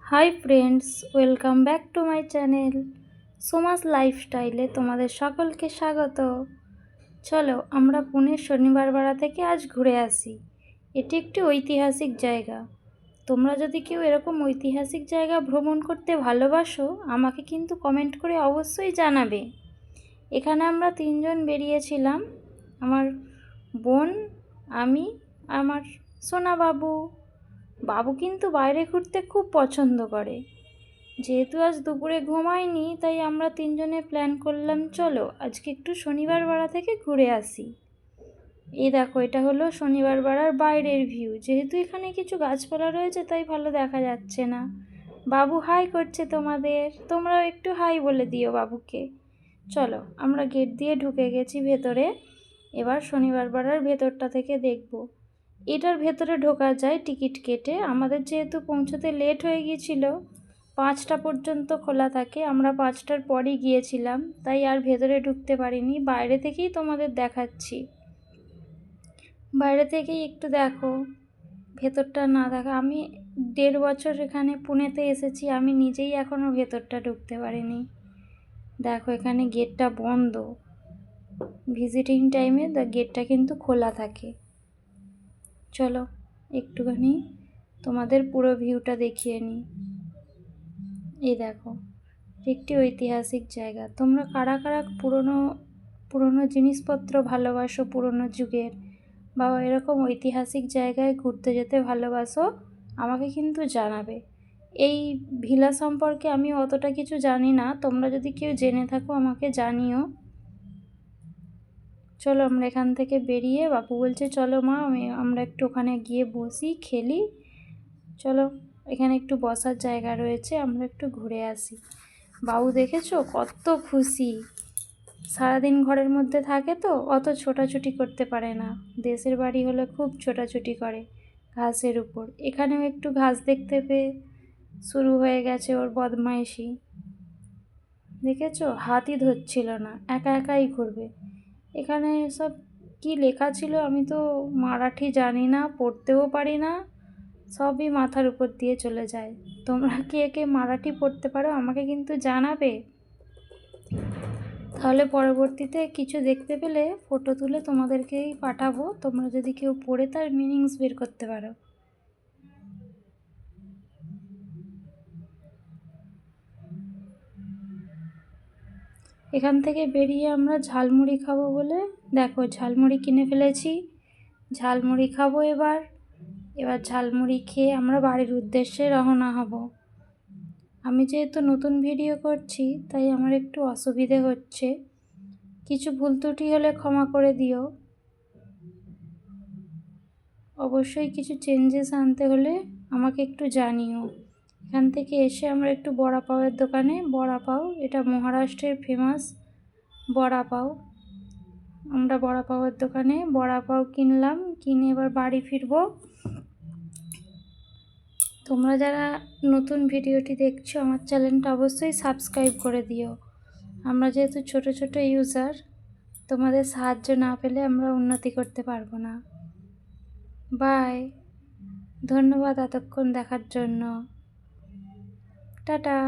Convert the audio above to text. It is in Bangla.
High friends, welcome back to my channel Soma's লাইফস্টাইলে তোমাদের সকলকে স্বাগত। চলো আমরা পুনের শনিবার পাড়া থেকে আজ ঘুরে আসি। এটি একটি ঐতিহাসিক জায়গা। তোমরা যদি কেউ এরকম ঐতিহাসিক জায়গা ভ্রমণ করতে ভালোবাসো, আমাকে কিন্তু কমেন্ট করে অবশ্যই জানাবে। এখানে আমরা তিনজন বেরিয়েছিলাম, আমার বোন, আমি, আমার সোনা বাবু। বাবু কিন্তু বাইরে ঘুরতে খুব পছন্দ করে। যেহেতু আজ দুপুরে ঘুমায়নি, তাই আমরা তিনজনে প্ল্যান করলাম চলো আজকে একটু শনিবার পাড়া থেকে ঘুরে আসি। এই দেখো, এটা হলো শনিবার পাড়ার বাইরের ভিউ। যেহেতু এখানে কিছু গাছপালা রয়েছে তাই ভালো দেখা যাচ্ছে না। বাবু হাই করছে তোমাদের, তোমরাও একটু হাই বলে দিও বাবুকে। চলো আমরা গেট দিয়ে ঢুকে গেছি ভেতরে। এবার শনিবার পাড়ার ভেতরটা থেকে দেখব। এটার ভেতরে ঢোকা যায় টিকিট কেটে। আমাদের যেহেতু পৌঁছতে লেট হয়ে গিয়েছিল, 5টা পর্যন্ত খোলা থাকে, আমরা 5টার পরই গিয়েছিলাম, তাই আর ভেতরে ঢুকতে পারিনি। বাইরে থেকেই তোমাদের দেখাচ্ছি, বাইরে থেকেই একটু দেখো। ভেতরটা না দেখা, আমি 1.5 বছর এখানে পুনেতে এসেছি, আমি নিজেই এখনও ভেতরটা ঢুকতে পারিনি। দেখো এখানে গেটটা বন্ধ, ভিজিটিং টাইমে গেটটা কিন্তু খোলা থাকে। চলো একটুখানি তোমাদের পুরো ভিউটা দেখিয়ে নিই। এই দেখো, একটি ঐতিহাসিক জায়গা। তোমরা কারা কারা পুরনো জিনিসপত্র ভালোবাসো, পুরনো যুগের, বা এরকম ঐতিহাসিক জায়গায় ঘুরতে যেতে ভালোবাসো, আমাকে কিন্তু জানাবে। এই ভিলা সম্পর্কে আমি অতটা কিছু জানি না, তোমরা যদি কেউ জেনে থাকো আমাকে জানিও। চলো আমরা এখান থেকে বেরিয়ে, বাপু বলছে চলো মা আমরা একটু ওখানে গিয়ে বসি, খেলি। চলো, এখানে একটু বসার জায়গা রয়েছে, আমরা একটু ঘুরে আসি। বাবু দেখেছো কত খুশি। সারাদিন ঘরের মধ্যে থাকে তো অত ছোটাছুটি করতে পারে না। দেশের বাড়ি হলে খুব ছোটাছুটি করে ঘাসের উপর। এখানেও একটু ঘাস দেখতে পেয়ে শুরু হয়ে গেছে ওর বদমাইশি। দেখেছো, হাতই ধরছিল না, একা একাই ঘুরবে। এখানে সব কি লেখা ছিল আমি তো মারাঠি জানি না, পড়তেও পারি না, সবই মাথার উপর দিয়ে চলে যায়। তোমরা কি একে মারাঠি পড়তে পারো আমাকে কিন্তু জানাবে, তাহলে পরবর্তীতে কিছু দেখতে পেলে ফটো তুলে তোমাদেরকেই পাঠাবো, তোমরা যদি কেউ পড়ে তার মিনিংস বের করতে পারো। এখান থেকে বেরিয়ে আমরা ঝালমুড়ি খাবো বলে, দেখো ঝালমুড়ি কিনে ফেলেছি। ঝালমুড়ি খাবো এবার ঝালমুড়ি খেয়ে আমরা বাড়ির উদ্দেশ্যে রওনা হব। আমি যেহেতু নতুন ভিডিও করছি তাই আমার একটু অসুবিধে হচ্ছে, কিছু ভুল ত্রুটি হলে ক্ষমা করে দিও। অবশ্যই কিছু চেঞ্জেস আনতে হলে আমাকে একটু জানিও। এখান থেকে এসে আমরা একটু বড়া পাওয়ের দোকানে, বড়া পাও এটা মহারাষ্ট্রের ফেমাস বড়া পাও, আমরা বড়া পাওয়ের দোকানে বড়া পাও কিনলাম, কিনে এবার বাড়ি ফিরবো। তোমরা যারা নতুন ভিডিওটি দেখছো আমার চ্যানেলটা অবশ্যই সাবস্ক্রাইব করে দিও। আমরা যেহেতু ছোট ছোট ইউজার, তোমাদের সাহায্য না পেলে আমরা উন্নতি করতে পারবো না। বাই, ধন্যবাদ এতক্ষণ দেখার জন্য। টাটা।